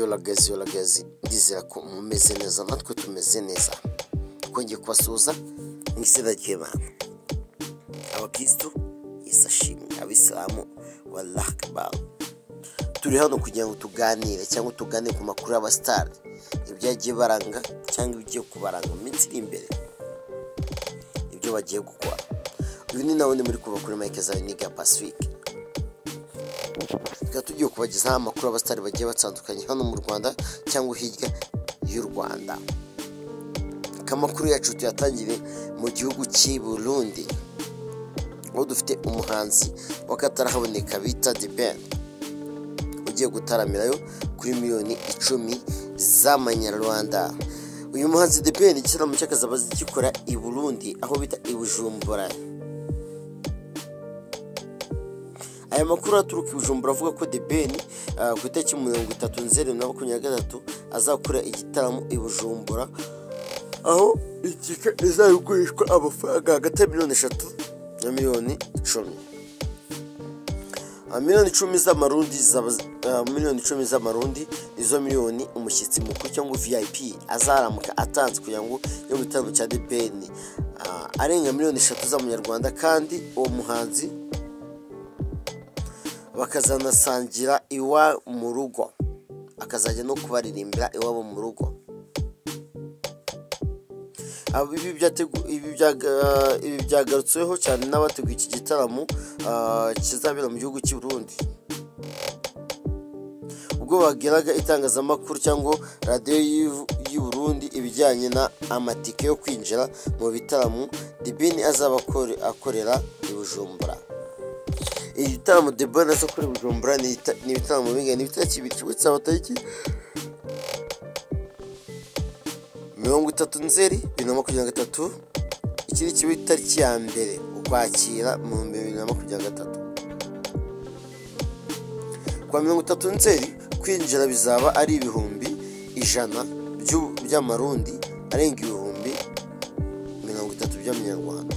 yoragezi ndizera ko mumeze neza natwe tumeze neza twongeye kubasuhuza mu izina ry'Imana abakristo isashimwe abisilamu wallahu akbar. Turi hano kugira ngo tuganire cyangwa tuganire ku makuru y'abastar ibyagiye baranga cyangwa ibigiye kubaranga mu minsi iri imbere ibyo bagiye gukora. Uyu ni nawe muri kuva kuri Mike za Niga Pacific. Tugiye kubagezaho amakuru y'abastar bagiye batandukanye hano mu Rwanda cyangwa hirya y'u Rwanda. Amakuru yacu tuyatangire mu gihugu cy'i Burundi, aho dufite umuhanzi wakatarahaboneka bita The Ben ugiye gutaramirayo kuri miliyoni 10 z'amanyarwanda. Uyu muhanzi The Ben igitaramo cy'akazaba gikora i Burundi aho bita i Bujumbura. Aya makuru aturuka i Bujumbura avuga ko The Ben ku itariki 30 Nzeri 2023 azakora igitaramo i Bujumbura, aho itike izagurishwa amafaranga hagati ya miliyoni 3 na miliyoni 10. Miliyoni 10 z'amarundi miliyoni 10 z'amarundi izo miliyoni umushyitsi mukuru cyangwa VIP azaramuka atanze kugira ngo yo mutaramo cya The Ben arenga miliyoni 3 z'amanyarwanda, kandi uwo muhanzi bakazanasangira iwa mu rugo, akazajya no kubaririmbira iwabo mu rugo. Ibi byagarutsweho cyane n'abateguye iki gitaramo kizabera mu gihugu cy'u Burundi, ubwo bageraga itangazamakuru cyangwa radiyo y'u Burundi ibijyanye na amatike yo kwinjira mu bitaramo The Ben azaba akorera i Bujumbura. Igitaramo The Ben azakorera i Bujumbura ni ibitaramo bingana n'ibitariki bicibutse abatariki 30 Nzeri 2023, ikiri kibi tariki ya mbere ukwakira mu 2023. Kwa 30 Nzeri kwinjira bizaba ari ibihumbi 100 by'amarundi arenga ibihumbi 30 by'amanyarwanda.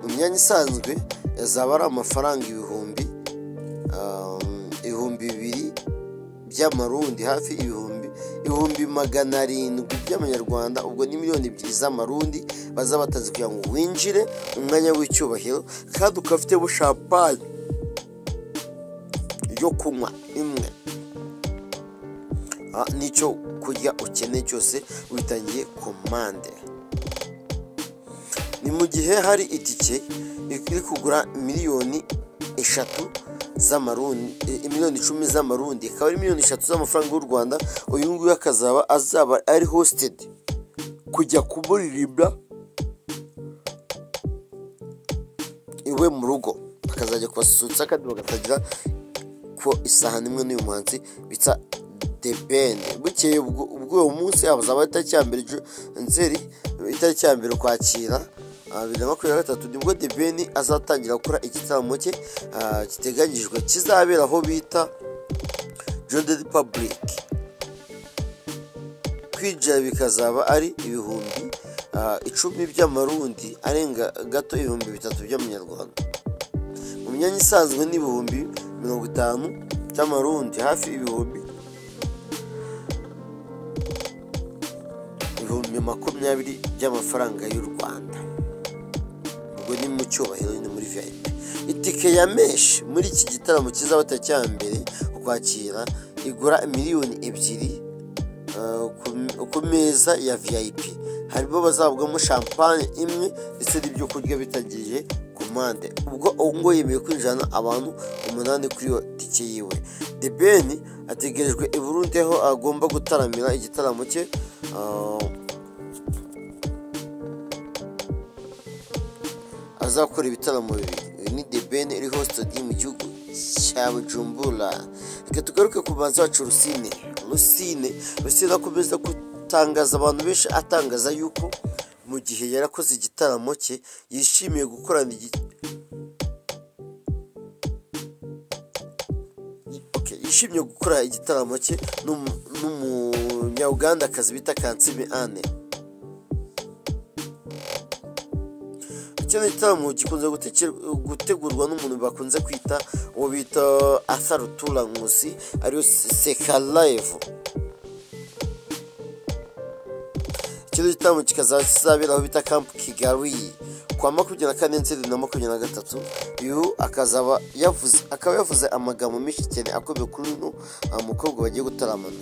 Mu myanya isanzwe yazaba ari amafaranga ibihumbi 200 by'amarundi, hafi ibihumbi 700 by'amanyarwanda, ubwo ni miliyoni 2 z'amarundi bazabataze kugira ngo winjire umwanya w'icyubahiro, kandi ukafite champagne yo kunywa imwe. Nicyo kurya ukeneye cyose witangiye komande. Ni mu gihe hari itike iri kugura miliyoni 3 z'amarundi, miliyoni 10 z'amarundi, akaba ari miliyoni 3 z'amafaranga y'u Rwanda. Uyu nguyu azaba ari hosted kujya kumuririmba iwe mu rugo, akazajya kubasusurutsa kandi bagatangira ko isaha nimwe n'uyu muhanzi bita The Ben. Bukeye ubwo uwo munsi azaba itariki ya mbere Nzeri, itariki ya mbere ukwakira 2023, nibwo The Ben azatangira gukora igitaramo cye kiteganyijwe kizabera aho bita Jardin Public. Kwinjira bikazaba ari ibihumbi 10 by'amarundi arenga gato ibihumbi 3 by'amanyarwanda. Mu myanya isanzwe ni ibihumbi 50 by'amarundi, hafi ibihumbi 20 by'amafaranga y'u Rwanda, ubwo ni mu cyubahiro ni muri VIP. Itike ya mesh muri iki gitaramo kizaba tariki ya mbere ukwakira igura miliyoni 2 ku meza ya VIP, harimo bazabwamo champagne imwe ndetse n'ibyo kurya bitagije komande. Ubwo yemeye kwinjirana abantu 8 kuri yo tike yiwe. The Ben ategerejwe i Burundi aho agomba gutaramira igitaramo cye azakora ibitaramo bibiri. Ni The Ben iri hosted mu gihugu cya Bujumbura. Reka tugaruke ku banza wacu Rusine akomeza gutangaza abantu benshi, atangaza yuko mu gihe yarakoze igitaramo cye yishimiye gukorana yishimiye gukora igitaramo cye n'umunya-Ugandakazi bita Kansime Anne. kino gitaramo gikunze gutegurwa n'umuntu bakunze kwita uwo bita Arthur Tura Nkusi ariyo Seka Live. Kino gitaramo kikazabera aho bita Camp Kigali kwa 24 Nzeri na 23. Uyu akaba yavuze amagambo menshi cyane akomeye kuri no umukobwa bagiye gutaramana.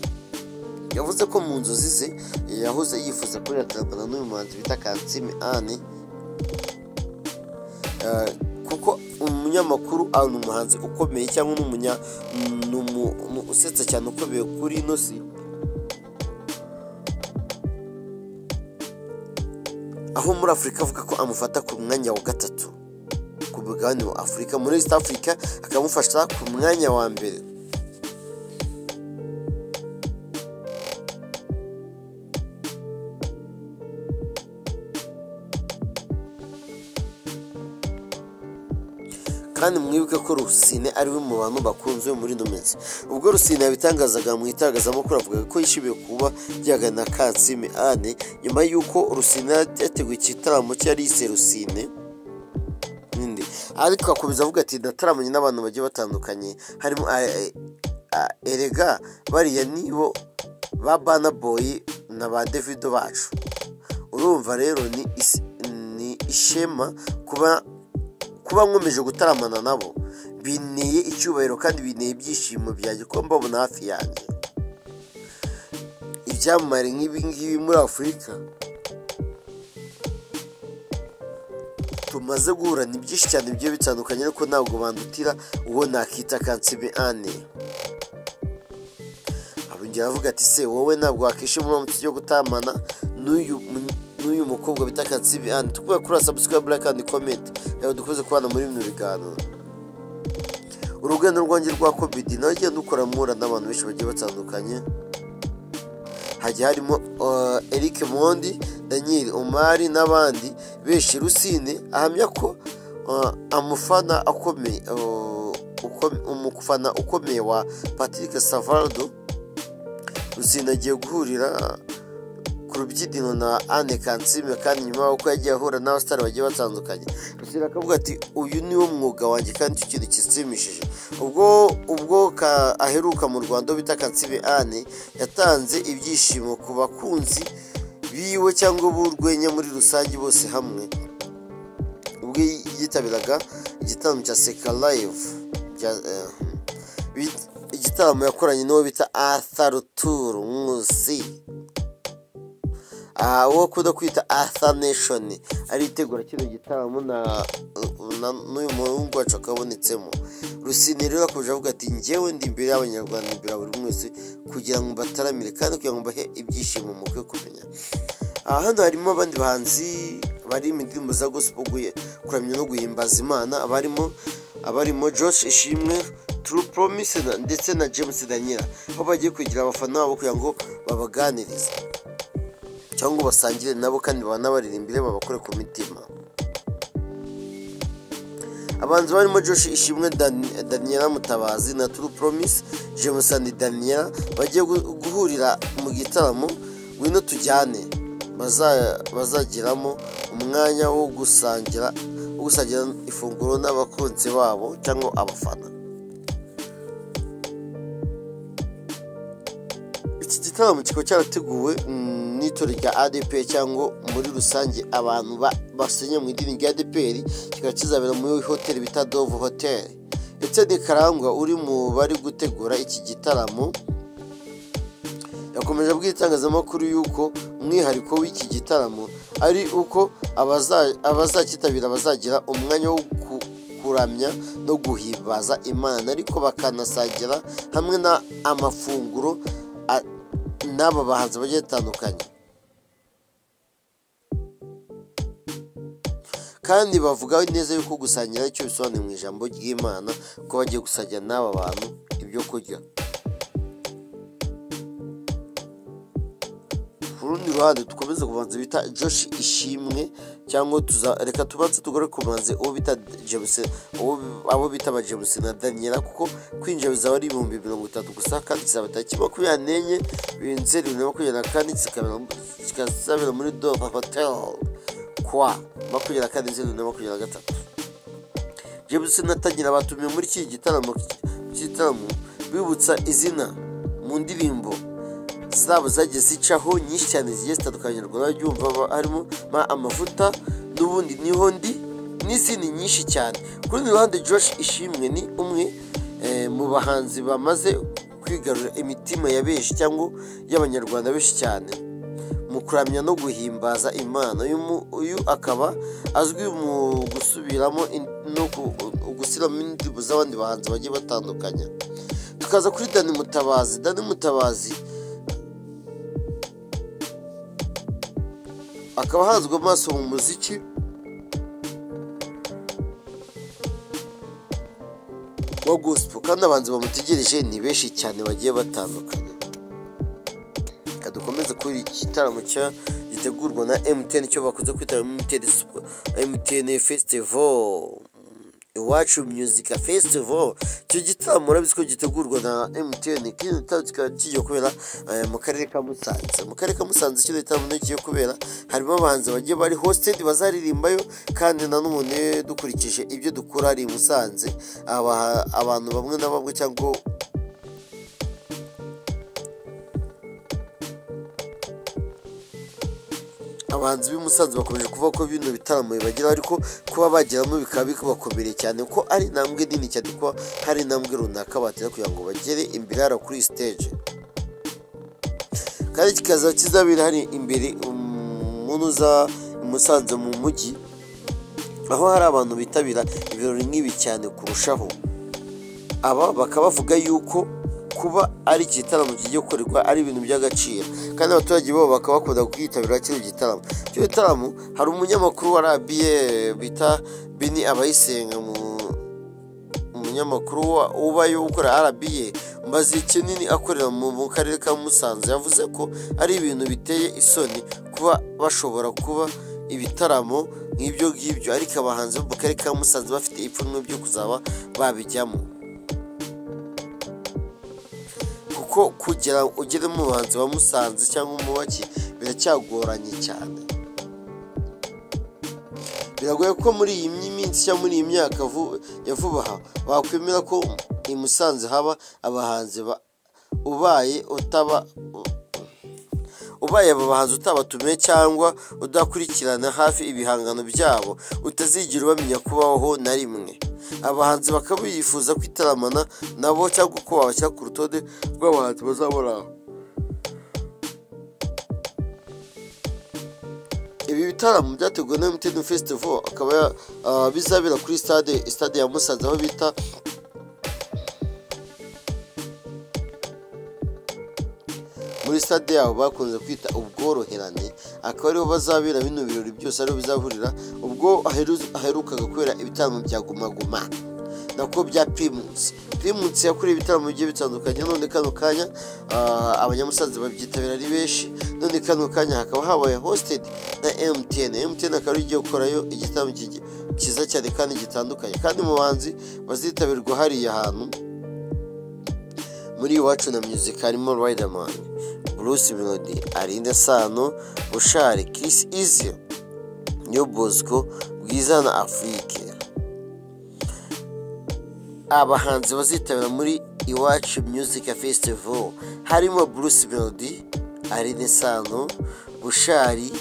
Yavuze ko mu nzozi ze yahoze yifuza kuri yataramana n'uyu muhanzi bita Kansime Anne, kuko umunyamakuru ari umuhanzi ukomeye cyangwa usetsa cyane ukomeye kuri ino si, aho muri Afurika avuga ko amufata ku mwanya wa 3 ku mugabane wa Afurika. Muri East Africa akamufasha ku mwanya wa mbere. Kandi mwibuke ko Rusine ari we mu bantu bakunzwe muri no minsi. Ubwo Rusine yabitangazaga mu itangazamakuru avuga ko yishimiye kuba yagana Kansime Anne nyuma yuko Rusine yateguye igitaramo cyari ise Rusine ninde, ariko akomeza avuga ati ndataramanye n'abantu bagiye batandukanye harimo erega bariya nibo ba Burna Boy na ba Davido bacu. Urumva rero ni ishema kuba nkomeje gutaramana nabo, bineye icyubahiro kandi bineye ibyishimo byanjye ko mbabona hafi yanjye. Ibyamamare nk'ibi muri Afurika tumaze guhura ni byinshi cyane bigiye bitandukanye, ariko ntabwo bandutira uwo nakita Kansime Anne. Abongera avuga ati se wowe ntabwo wakishimira uramutse yo gutamana n'uyu mukobwa bita Kansime Anne. Tukubwira kuri subscribe, like and comment yawe dukoze kubana muri bino biganiro. Urugendo rwanjye rwa COVID nawe genda ukora mura n'abantu benshi bagiye batandukanye, hagiye harimo Eric Mondi, Daniel Omari n'abandi benshi. Rusine ahamya ko umufana ukomeye wa Patrick Savaldo. Rusine agiye guhurira ku rubyiniro na Anne Kansime, kandi nyuma y'uko yagiye ahura n'abasitari bagiye batandukanye. Rusine akavuga ati uyu ni wo mwuga wanjye kandi icyo kintu kisimishije. Ubwo aheruka mu Rwanda bita Kansime Anne yatanze ibyishimo ku bakunzi biwe cyangwa b'urwenya muri rusange bose hamwe, ubwo yitabiraga igitaramo cya Seka Live. Igitaramo yakoranye n'uwo bita Arthur Tura Nkusi, wo kuda kwita Arthur Nation, aritegura kino gitaramo n'uyu muhungu wacu akabonetsemo. Rusine rero akomeje avuga ati njyewe ndi imbere y'Abanyarwanda, imbere ya buri mwese kugira ngo bataramire kandi kugira ngo bahe ibyishimo mu kwe kumenya. Hano harimo abandi bahanzi bari mu ndirimbo za gospel kuramya no guhimbaza Imana, abarimo Josh Ishimwe, True Promise ndetse na James Daniel, aho bagiye kugira abafana babo kugira ngo babaganirize cyangwa basangire nabo kandi banabaririmbire babakore ku mitima. Abanzi barimo Josh Ishimwe, Daniel Mutabazi na True Promise, James and Daniel bagiye guhurira mu gitaramo Ngwino Tujyane, bazagiramo umwanya wo gusangira ifunguro n'abakunzi babo cyangwa abafana. Iki gitaramo kikaba cyarateguwe n'itorero rya ADP cyangwa muri rusange abantu basenye mu idini rya ADP. Kikaba kizabera muri hoteli bita Dove Hotel. Etienne Karangwa uri mu bari gutegura iki gitaramo yakomeje abwira itangazamakuru yuko umwihariko w'iki gitaramo ari uko abazakitabira bazagira umwanya wo kuramya no guhimbaza Imana, ariko bakanasagira hamwe na amafunguro n'aba bahanzi bagiye batandukanye. Kandi bavuga neza yuko gusangira icyo bisobanuye mu ijambo ry'Imana, ko bagiye gusangira n'aba bantu ibyo kurya. Kurundi ruhande dukomeza kubanza bita Josh Ishimwe cyangwa reka tubanze tugore kubanze uwo bita James, abo bita ba James na Daniel, kuko kwinjira bizaba ari 30,000 gusa, kandi kizaba tariki 24 Nzeri 2024 kikazabera muri Dove Hotel kwa 24 Nzeri 2023. James natangira batumiye muri iki gitaramo bibutsa izina mu ndirimbo zabo zagiye zicaho nyinshi cyane zigiye zitandukanye rw'abyumva harimo amavuta n'ubundi niho ndi n'izindi nyinshi cyane. Kuri ruhande Josh Ishimwe ni umwe mu bahanzi bamaze kwigarurira imitima ya benshi cyangwa y'abanyarwanda benshi cyane mu kuramya no guhimbaza Imana. Uyu akaba azwi mu gusubiramo no gusiramo indirimbo z'abandi bahanzi bagiye batandukanye. Tukaza kuri Dani Mutabazi akaba hanzwe amaso mu muziki wa gospel kandi abanzi bamutegereje ni benshi cyane bagiye batandukanye. Dukomeze kuri iki gitaramo gitegurwa na MTN cyo bakunze kwita MTN Festival, Iwacu Music Festival. Cyo gitaramo urabizi ko gitegurwa na MTN kigiye kubera mu karere ka Musanze. Kino gitaramo kigiye kubera harimo abahanzi bagiye bari hosted bazaririmbayo, kandi nanone dukurikije ibyo dukora ari Musanze abantu bamwe na bamwe cyangwa abahanzi b'Musanze bakomeje kuvuga ko bino bitaramo bibagira, ariko kuba bageramo bikaba bikabakomereye cyane ko ari intambwe nini cyane, ko hari intambwe runaka batera kugira ngo bagere imbere hara kuri stage. Kandi kikaza kizabira hari imbere munuza Musanze mu mujyi, aho hari abantu bitabira ibirori nk'ibi cyane kurushaho. Aba bakaba bavuga yuko kuba ari igitaramo kigiye gukorerwa ari ibintu by'agaciro, kandi abaturage bo bakaba bakunda kwitabira kino gitaramo. Cyo gitaramo hari umunyamakuru wa RBA bita Bini Abayisenga, umunyamakuru ubayo ukora RBA mbazi kinini akorera mu karere ka Musanze, yavuze ko ari ibintu biteye isoni kuba bashobora kuba ibitaramo nk'ibyo ngibyo, ariko abahanzi bo mu karere ka Musanze bafite ipfunwe byo kuzaba babijyamo. Kuko kugira ugere mu bahanzi wa Musanze cyangwa umubaki biracyagoranye cyane. Biragoye ko muri iyi minsi cyangwa muri iyi myaka ya vuba aha wakwemera ko i Musanze haba abahanzi ubaye aba bahanzi utabatumiye cyangwa udakurikirana hafi ibihangano byabo utazigira ubamenya kubaho na rimwe. Abahanzi bakaba bifuza kwitaramana nabo cyangwa ko babashyira ku rutonde rw'abahanzi bazabona. Ibi bitaramo byateguwe na MTN Festival akaba bizabera kuri stade ya Musanze, aho bita muri stade yabo bakunze kwita Ubworoherane. Akaba ariho bazabera bino birori byose, ariho bizahurira ubwo aherukaga kubera ibitaramo bya Guma Guma nako bya Primus yakoreye ibitaramo bigiye bitandukanye. None kano kanya abanyamusanze babyitabira ari benshi, none kano kanya hakaba habaye hosted na MTN akaba igiye gukorayo igitaramo cyiza cyane kandi gitandukanye. Kandi mu bahanzi bazitabirwa hariya hantu muri Iwacu na Music harimo Riderman, Bruce Melody, Aline Sano, Bushari, Chris Easy, New Bosco, Bwiza na Afrique. Abahanzi bazitabira muri Iwacu Music Festival harimo Bruce Melody, Aline Sano, Bushari,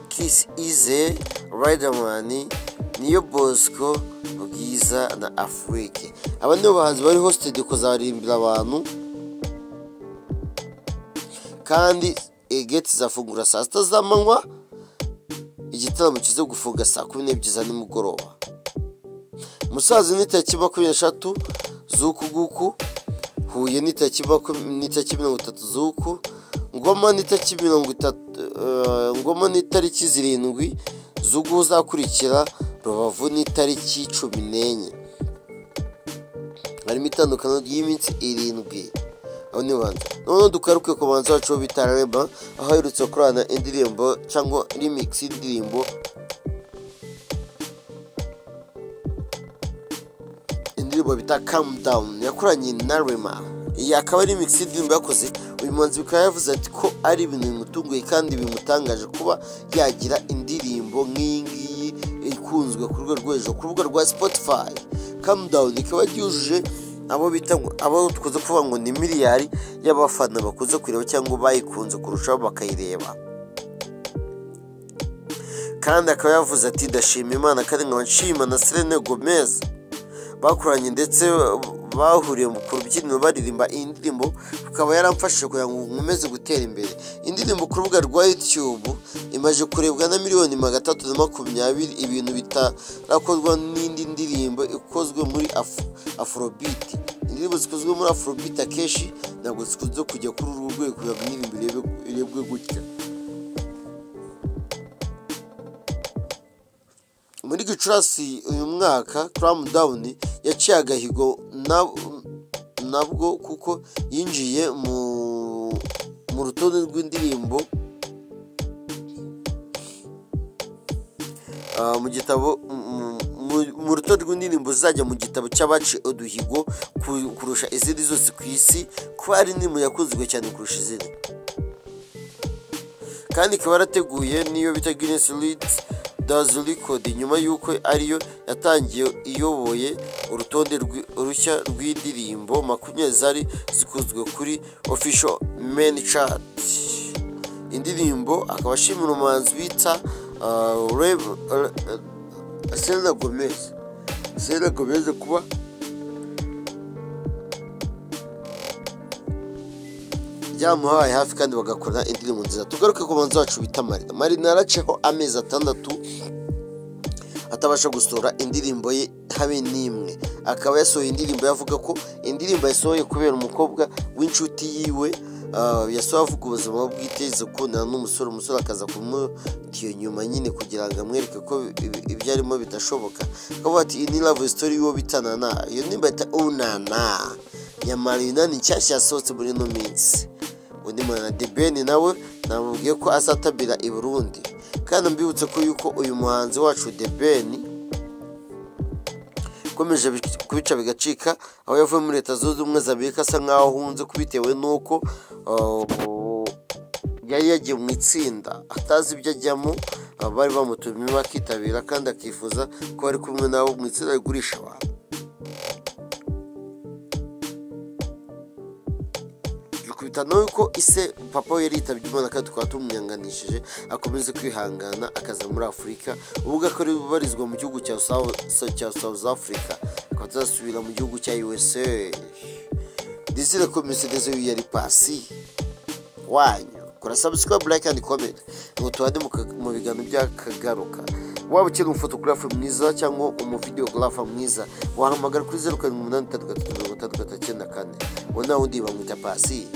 Chris Easy, Riderman, New Bosco, Bwiza na Afrique. Aba nibo bahanzi bari hosted kuzaririmbira abantu, kandi gate zafungura saa 6 z'amanywa, igitaramo kiza gufunga saa 12 za nimugoroba. Musanze ni tariki 23 z'uku, Huye ni tariki 30 z'uku, Ngoma ni tariki 30, Ngoma ni tariki 7 z'uku zakurikira, Rubavu ni tariki 14. Harimo itandukano ry'iminsi 7. Aho ni banza none dukaruke ku banza wacu bitarareba, aho aherutse kurana indirimbo cyangwa remix indirimbo bita Calm Down yakoranye na Rema. Iyi akaba ari remix indirimbo yakoze. Uyu muhanzi bikaba yavuze ati ko ari ibintu bimutunguye kandi bimutangaje kuba yagira indirimbo nk'iyi ikunzwe ku rwego rwo hejuru ku rubuga rwa Spotify. Calm Down ikaba yujuje abo tukuze kuvuga ngo ni miliyari y'abafana bakuze kureba cyangwa bayikunze kurushaho bakayireba. Kandi akaba yavuze ati ndashima Imana kandi nkaba nshima na Selena Gomez bakoranye ndetse bahuriye ku rubyiniro baririmba iyi ndirimbo, akaba yaramfashije kugira ngo nkomeze gutera imbere. Indirimbo ku rubuga rwa YouTube imaze kurebwa na miliyoni 320, ibintu bitarakozwa n'indi ndirimbo ikozwe muri Afrobeat. Indirimbo zikozwe muri Afrobeat akenshi ntabwo zikunze kujya kuri uru rwego kugira ngo indirimbo irebwe gutya. Muri Gicurasi uyu mwaka Calm Down yaciye agahigo nabwo kuko yinjiye mu rutonde rw'indirimbo mu gitabo mu rutonde rw'indirimbo zizajya mu gitabo cy'abaciye uduhigo kurusha izindi zose ku isi, kuba ari indirimbo yakunzwe cyane kurusha izindi. Kandi ikaba yarateguye niyo bita Guinness Does Record nyuma y'uko ariyo yatangiye iyoboye urutonde rushya rw'indirimbo 20 zari zikunzwe kuri Official Main Chart. Indirimbo akaba ashimira umuhanzi bita Selena Gomez kuba byamuhaye hafi kandi bagakora indirimbo nziza. Tugaruke ku muhanzi wacu bita Marina yaraceho amezi 6 atabasha gusohora indirimbo ye habe n'imwe. Akaba yasohoye indirimbo yavuga ko indirimbo yasohoye kubera umukobwa w'inshuti yiwe yasohoye avuga ubuzima bw'iteze ukundana n'umusore, umusore akaza kumutiyo nyuma nyine kugira ngo amwereke ko ibyo arimo bidashoboka. Akavuga ati ni love story y'uwo bitanana. Iyo ndirimbo yita Unana ya Marina ni nshyashya yasohotse muri no minsi. Undi mwana The Ben nawe namubwiye ko azatabira i Burundi, kandi mbibutse ko yuko uyu muhanzi wacu The Ben komeje kubica bigacika, aho yavuye muri Leta Zunze Ubumwe za Amerika asa nkaho ahunze kubitewe nuko yari yagiye mu itsinda atazi ibyo ajyamo, bari bamutumye bakitabira kandi akifuza ko ari kumwe nabo mu itsinda rigurisha abantu. Kubitana yuko ise papa we yari yitabye Imana kandi tukaba tumwihanganishije akomeze kwihangana akaza muri Afurika, uvuga ko barizwa mu gihugu cya South Africa akaba azasubira mu gihugu cya USA. Dizire ko Mercedes yari pasi wanyu. Kora subscribe, like and comment ngo tuhade mu biganiro by'akagaruka. Waba ukeneye umufotographe mwiza cyangwa umuvideographe mwiza wahamagara kuri 07833339 wana undi bamwita Pasi.